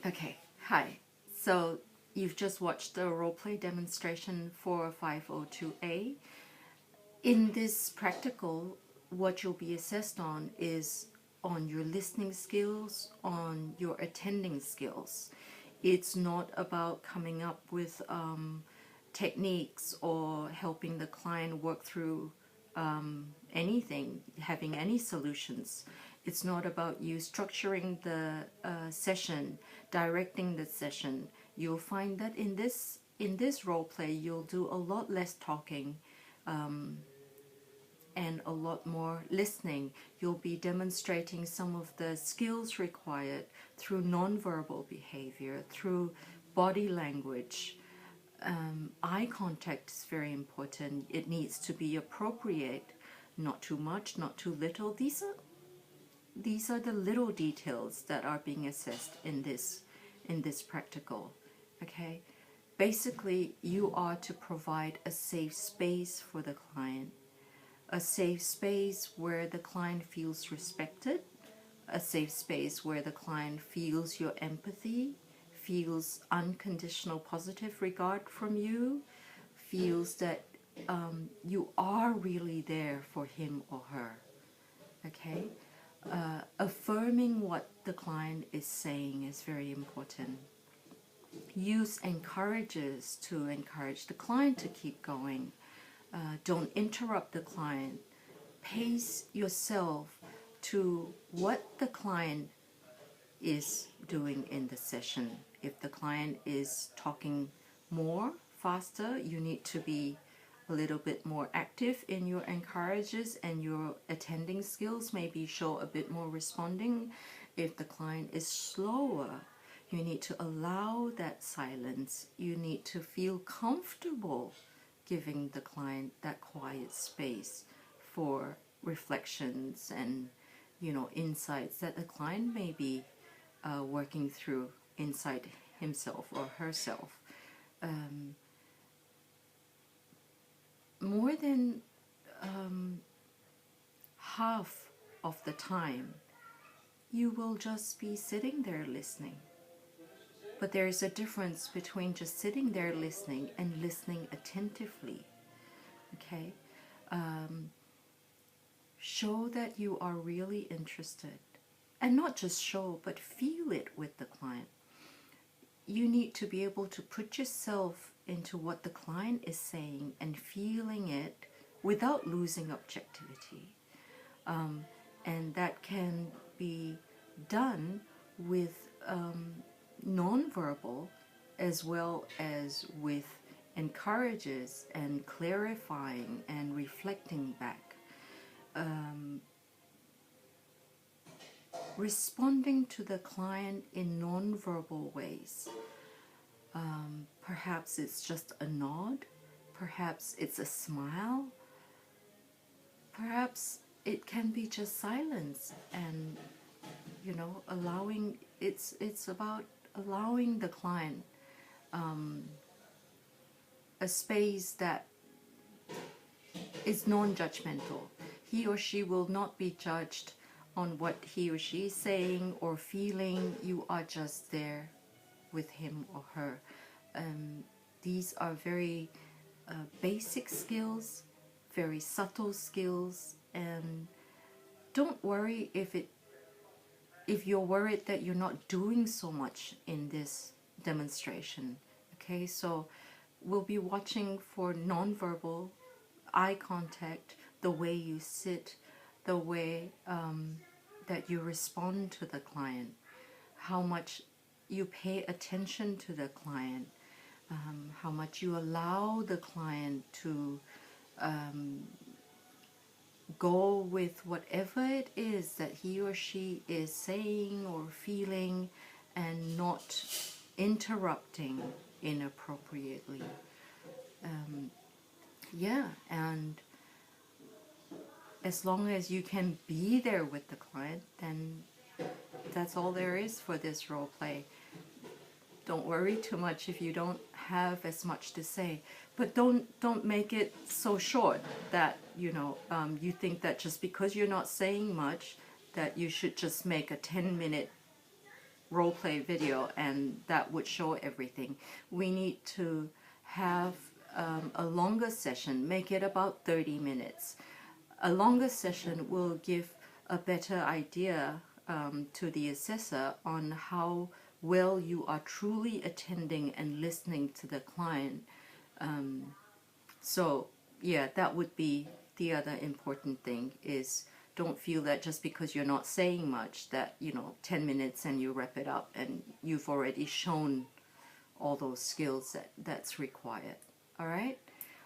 Okay, hi. So you've just watched the roleplay demonstration for 502A. In this practical, what you'll be assessed on is on your listening skills, on your attending skills. It's not about coming up with techniques or helping the client work through anything, having any solutions. It's not about you structuring the session, directing the session. You'll find that in this role play, you'll do a lot less talking and a lot more listening. You'll be demonstrating some of the skills required through nonverbal behavior, through body language. Eye contact is very important. It needs to be appropriate, not too much, not too little. These are the little details that are being assessed in this practical. Okay, basically you are to provide a safe space for the client, a safe space where the client feels respected, a safe space where the client feels your empathy, feels unconditional positive regard from you, feels that you are really there for him or her. Okay? Affirming what the client is saying is very important. Use encourages to encourage the client to keep going. Don't interrupt the client. Pace yourself to what the client is doing in the session. If the client is talking more, faster, you need to be a little bit more active in your encourages, and your attending skills maybe show a bit more responding. If the client is slower, you need to allow that silence. You need to feel comfortable giving the client that quiet space for reflections and insights that the client may be working through inside himself or herself. More than half of the time, you will just be sitting there listening. But there is a difference between just sitting there listening and listening attentively. Okay? Show that you are really interested. And not just show, but feel it with the client. You need to be able to put yourself into what the client is saying and feeling it without losing objectivity. And that can be done with nonverbal as well as with encourages and clarifying and reflecting back. Responding to the client in nonverbal ways. Perhaps it's just a nod, perhaps it's a smile, perhaps it can be just silence, and allowing it's about allowing the client a space that is non-judgmental. He or she will not be judged on what he or she is saying or feeling. You are just there with him or her. These are very basic skills, very subtle skills, and don't worry if you're worried that you're not doing so much in this demonstration. Okay, so we'll be watching for nonverbal eye contact, the way you sit, the way that you respond to the client, how much you pay attention to the client, how much you allow the client to go with whatever it is that he or she is saying or feeling, and not interrupting inappropriately. And as long as you can be there with the client, then that's all there is for this role play. Don't worry too much if you don't have as much to say, but don't make it so short that you think that just because you're not saying much that you should just make a 10-minute role play video and that would show everything. We need to have a longer session, make it about 30 minutes. A longer session will give a better idea to the assessor on how well you are truly attending and listening to the client. So yeah, that would be the other important thing, is don't feel that just because you're not saying much that, 10 minutes and you wrap it up and you've already shown all those skills that's required. All right?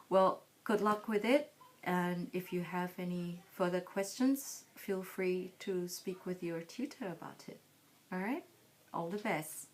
Well, good luck with it. And if you have any further questions, feel free to speak with your tutor about it. All right? All the best.